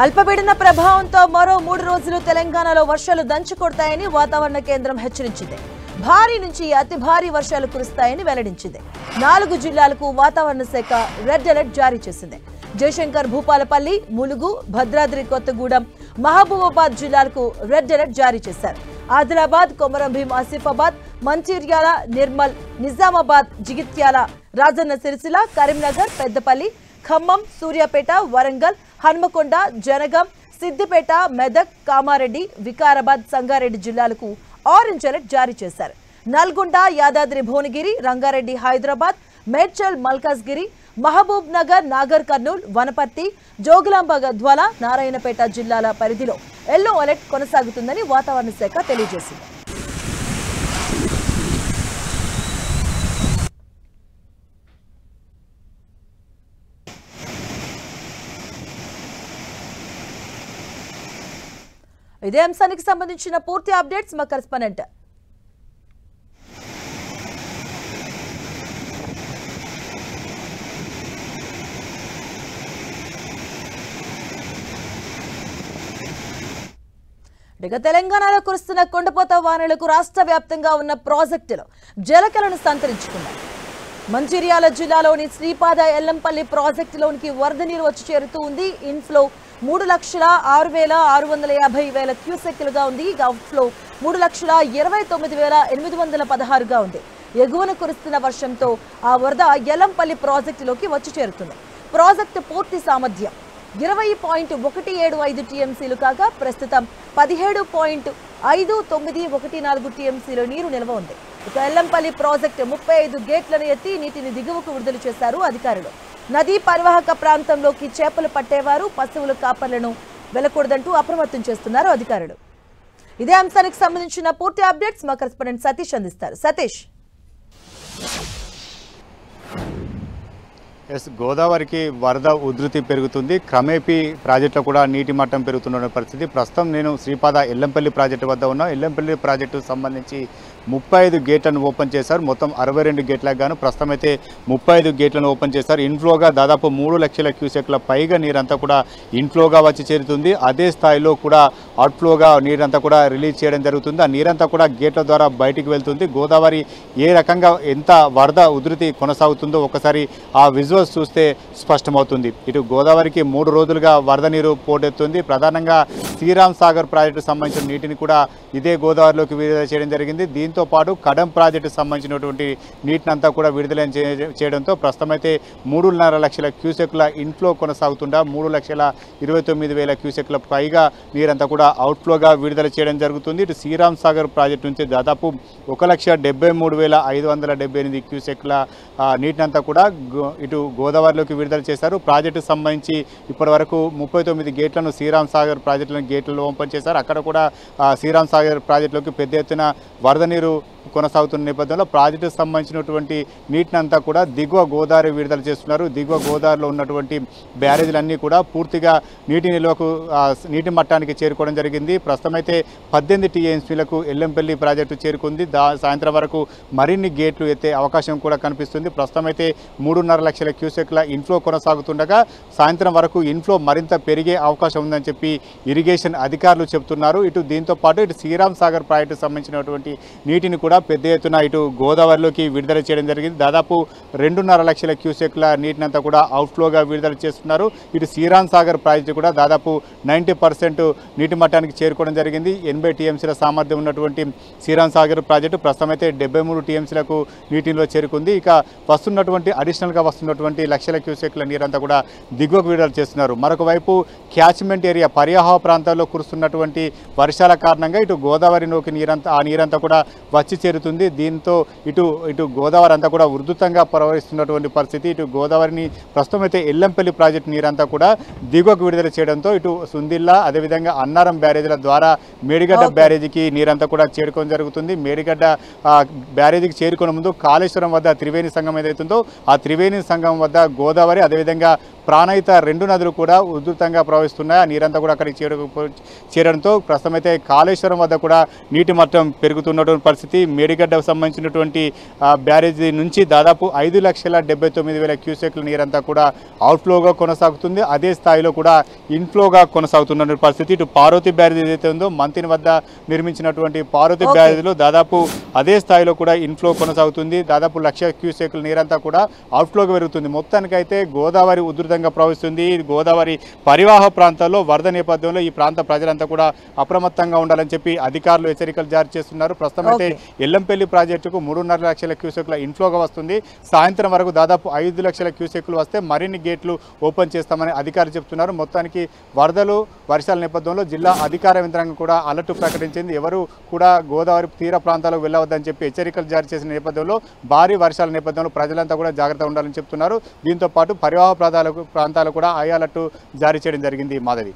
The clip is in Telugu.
అల్పపీడన ప్రభావంతో మరో 3 రోజులు తెలంగాణలో వర్షాలు దంచుకొడతాయని వాతావరణ కేంద్రం హెచ్చరించింది. భారీ నుంచి అతి భారీ వర్షాలు కురుస్తాయని వెల్లడించింది. 4 జిల్లాలకు వాతావరణ శాఖ రెడ్ అలర్ట్ జారీ చేసింది. జయశంకర్, భూపాలపల్లి, ములుగు, భద్రాద్రి కొత్తగూడెం, మహబూబాబాద్ జిల్లాలకు రెడ్ అలర్ట్ జారీ చేశారు. ఆదిలాబాద్, కొమరంభీం, ఆసిఫాబాద్, మంచిర్యాల, నిర్మల్, నిజామాబాద్, జగిత్యాల, రాజన్న సిరిసిల్ల, కరీంనగర్, పెద్దపల్లి, ఖమ్మం, సూర్యాపేట, వరంగల్, హన్మకొండ, జనగాం, సిద్దిపేట, మెదక్, కామారెడ్డి, వికారాబాద్, సంగారెడ్డి జిల్లాలకు ఆరెంజ్ అలర్ట్ జారీ చేశారు. నల్గొండ, యాదాద్రి భువనగిరి, రంగారెడ్డి, హైదరాబాద్, మేడ్చల్, మల్కాజ్గిరి, మహబూబ్ నగర్, నాగర్ కర్నూల్, వనపర్తి, జోగులాంబ గద్వాల, నారాయణపేట జిల్లాల పరిధిలో ఎల్లో అలర్ట్ కొనసాగుతుందని వాతావరణ శాఖ తెలియజేసింది. ఇదే అంశానికి సంబంధించిన పూర్తి అప్డేట్స్ మా కరెస్పాండెంట్ తెలంగాణలో కురుస్తున్న కొండపోత వానలకు రాష్ట్ర వ్యాప్తంగా ఉన్న ప్రాజెక్టులు జలకలను సంతరించుకున్నాయి. మంచిర్యాల జిల్లాలోని శ్రీపాద ఎల్లంపల్లి ప్రాజెక్టులోనికి వరద నీరు వచ్చి చేరుతూ ఉంది. ఇన్ఫ్లో 3,06,650 క్యూసెక్కులుగా ఉంది. అవుట్ఫ్లో 3,29,816గా ఉంది. ఎగువన కురుస్తున్న వర్షంతో ఆ వరద ఎల్లంపల్లి ప్రాజెక్టులోకి వచ్చి చేరుతుంది. ప్రాజెక్టు పూర్తి సామర్థ్యం 20.175 టీఎంసీలు కాగా ప్రస్తుతం 17.5914 టీఎంసీల నీరు నిల్వ ఉంది. ఇక ఎల్లంపల్లి ప్రాజెక్టు 35 గేట్లను ఎత్తి నీటిని దిగువకు విడుదల చేశారు అధికారులు. నదీ పరివాహక ప్రాంతంలోకి చేపలు పట్టేవారు, పశువుల కాపర్లను వెళ్లకూడదంటూ అప్రమత్తం చేస్తున్నారు అధికారులు. ఇదే అంశానికి సంబంధించిన పూర్తి అప్డేట్స్ మా కరెస్పాండెంట్ సతీష్ అందిస్తారు. సతీష్. గోదావరికి వరద ఉధృతి పెరుగుతుంది. క్రమేపీ ప్రాజెక్టులో కూడా నీటి మట్టం పెరుగుతున్న పరిస్థితి. ప్రస్తుతం నేను శ్రీపాద ఎల్లంపల్లి ప్రాజెక్టు వద్ద ఉన్నా. ఎల్లంపల్లి ప్రాజెక్టుకు సంబంధించి 35 గేట్లను ఓపెన్ చేశారు. మొత్తం 62 గేట్లకు గాను ప్రస్తుతం అయితే 35 గేట్లను ఓపెన్ చేశారు. ఇన్ఫ్లోగా దాదాపు 3 లక్షల క్యూసెక్ల పైగా నీరంతా కూడా ఇన్ఫ్లోగా వచ్చి చేరుతుంది. అదే స్థాయిలో కూడా అవుట్ఫ్లోగా నీరంతా కూడా రిలీజ్ చేయడం జరుగుతుంది. ఆ నీరంతా కూడా గేట్ల ద్వారా బయటికి వెళ్తుంది. గోదావరి ఏ రకంగా ఎంత వరద ఉధృతి కొనసాగుతుందో ఒకసారి ఆ విజువల్స్ చూస్తే స్పష్టమవుతుంది. ఇటు గోదావరికి 3 రోజులుగా వరద నీరు పోటెత్తుంది. ప్రధానంగా శ్రీరామ్ సాగర్ ప్రాజెక్టుకు సంబంధించిన నీటిని కూడా ఇదే గోదావరిలోకి విడుదల చేయడం జరిగింది. దీంతో పాటు కడం ప్రాజెక్టుకు సంబంధించినటువంటి నీటిని అంతా కూడా విడుదల చేయడంతో ప్రస్తుతం అయితే 3.5 లక్షల క్యూసెక్ల ఇన్ఫ్లో కొనసాగుతుండగా 3,29,000 క్యూసెక్ల పైగా నీరంతా కూడా అవుట్ఫ్లోగా విడుదల చేయడం జరుగుతుంది. ఇటు శ్రీరామ్ సాగర్ ప్రాజెక్టు నుంచి దాదాపు 1,73,578 క్యూసెక్ల నీటినంతా కూడా ఇటు గోదావరిలోకి విడుదల చేశారు. ప్రాజెక్టుకు సంబంధించి ఇప్పటి వరకు 39 గేట్లను శ్రీరామ్ సాగర్ ప్రాజెక్టులను గేట్లలో ఓపెన్ చేశారు. అక్కడ కూడా శ్రీరామ్ సాగర్ ప్రాజెక్టులోకి పెద్ద ఎత్తున వరద నీరు కొనసాగుతున్న నేపథ్యంలో ప్రాజెక్టుకు సంబంధించినటువంటి నీటినంతా కూడా దిగువ గోదావరి విడుదల చేస్తున్నారు. దిగువ గోదావరిలో ఉన్నటువంటి బ్యారేజీలన్నీ కూడా పూర్తిగా నీటి నిల్వకు నీటి మట్టానికి చేరుకోవడం జరిగింది. ప్రస్తుతం అయితే 18 టీఎంసీలకు ఎల్లంపల్లి ప్రాజెక్టు చేరుకుంది. సాయంత్రం వరకు మరిన్ని గేట్లు ఎత్తే అవకాశం కూడా కనిపిస్తుంది. ప్రస్తుతం అయితే 3.5 లక్షల క్యూసెక్ల ఇన్ఫ్లో కొనసాగుతుండగా సాయంత్రం వరకు ఇన్ఫ్లో మరింత పెరిగే అవకాశం ఉందని చెప్పి ఇరిగేషన్ అధికారులు చెబుతున్నారు. ఇటు దీంతో పాటు ఇటు శ్రీరామ్ సాగర్ ప్రాజెక్టుకు సంబంధించినటువంటి నీటిని కూడా పెద్ద ఎత్తున ఇటు గోదావరిలోకి విడుదల చేయడం జరిగింది. దాదాపు 2.5 లక్షల క్యూసెక్ల నీటినంతా కూడా అవుట్ఫ్లోగా విడుదల చేస్తున్నారు. ఇటు శ్రీరామ్ సాగర్ ప్రాజెక్టు కూడా దాదాపు 90% నీటి మట్టానికి చేరుకోవడం జరిగింది. 80 టీఎంసీల సామర్థ్యం ఉన్నటువంటి శ్రీరామ్ సాగర్ ప్రాజెక్టు ప్రస్తుతం అయితే 73 టీఎంసీలకు నీటిలో చేరుకుంది. ఇక అడిషనల్గా వస్తున్నటువంటి లక్షల క్యూసెక్ల నీరంతా కూడా దిగువకు విడుదల చేస్తున్నారు. మరొక వైపు క్యాచ్మెంట్ ఏరియా పరివాహ ప్రాంతాల్లో కురుస్తున్నటువంటి వర్షాల కారణంగా ఇటు గోదావరిలోకి నీరంతా కూడా వచ్చి చేరుతుంది. దీంతో ఇటు గోదావరి అంతా కూడా ఉధృతంగా ప్రవహిస్తున్నటువంటి పరిస్థితి. ఇటు గోదావరిని ప్రస్తుతం అయితే ఎల్లంపల్లి ప్రాజెక్టు నీరంతా కూడా దిగువకు విడుదల చేయడంతో ఇటు సుందిల్లా అదేవిధంగా అన్నారం బ్యారేజీల ద్వారా మేడిగడ్డ బ్యారేజీకి నీరంతా కూడా చేరుకోవడం జరుగుతుంది. మేడిగడ్డ బ్యారేజీకి చేరుకునే ముందు కాళేశ్వరం వద్ద త్రివేణి సంగమం ఏదైతుందో ఆ త్రివేణి సంగమం వద్ద గోదావరి అదేవిధంగా ప్రాణహిత 2 నదులు కూడా ఉధృతంగా ప్రవహిస్తున్నాయి. ఆ నీరంతా కూడా అక్కడికి చేరడంతో ప్రస్తుతం అయితే కాళేశ్వరం వద్ద కూడా నీటి మట్టం పెరుగుతున్నటువంటి పరిస్థితి. మేడిగడ్డకు సంబంధించినటువంటి బ్యారేజీ నుంచి దాదాపు 5,79,000 క్యూసెక్ల నీరంతా కూడా అవుట్ఫ్లోగా కొనసాగుతుంది. అదే స్థాయిలో కూడా ఇన్ఫ్లోగా కొనసాగుతున్న పరిస్థితి. ఇటు పార్వతి బ్యారేజ్ ఏదైతే ఉందో మంతిని వద్ద నిర్మించినటువంటి పార్వతి బ్యారేజ్లో దాదాపు అదే స్థాయిలో కూడా ఇన్ఫ్లో కొనసాగుతుంది. దాదాపు 1,00,000 క్యూసెక్ల నీరంతా కూడా అవుట్ఫ్లోగా పెరుగుతుంది. మొత్తానికైతే గోదావరి ఉధృతంగా ప్రవహిస్తుంది. గోదావరి పరివాహ ప్రాంతాల్లో వరద నేపథ్యంలో ఈ ప్రాంత ప్రజలంతా కూడా అప్రమత్తంగా ఉండాలని చెప్పి అధికారులు హెచ్చరికలు జారీ చేస్తున్నారు. ప్రస్తుతం అయితే ఎల్లంపల్లి ప్రాజెక్టుకు 3.5 లక్షల క్యూసెక్ల ఇన్ఫ్లోగా వస్తుంది. సాయంత్రం వరకు దాదాపు 5 లక్షల క్యూసెక్లు వస్తే మరిన్ని గేట్లు ఓపెన్ చేస్తామని అధికారులు చెప్తున్నారు. మొత్తానికి వరదలు వర్షాల నేపథ్యంలో జిల్లా అధికార యంత్రాంగం కూడా అలర్ట్ ప్రకటించింది. ఎవరు కూడా గోదావరి తీర ప్రాంతాలకు వెళ్ళవద్దని చెప్పి హెచ్చరికలు జారీ చేసిన నేపథ్యంలో భారీ వర్షాల నేపథ్యంలో ప్రజలంతా కూడా జాగ్రత్తగా ఉండాలని చెప్తున్నారు. దీంతో పాటు పరివాహ ప్రాంతాలకు కూడా హై అలర్ట్ జారీ చేయడం జరిగింది. మాధవి.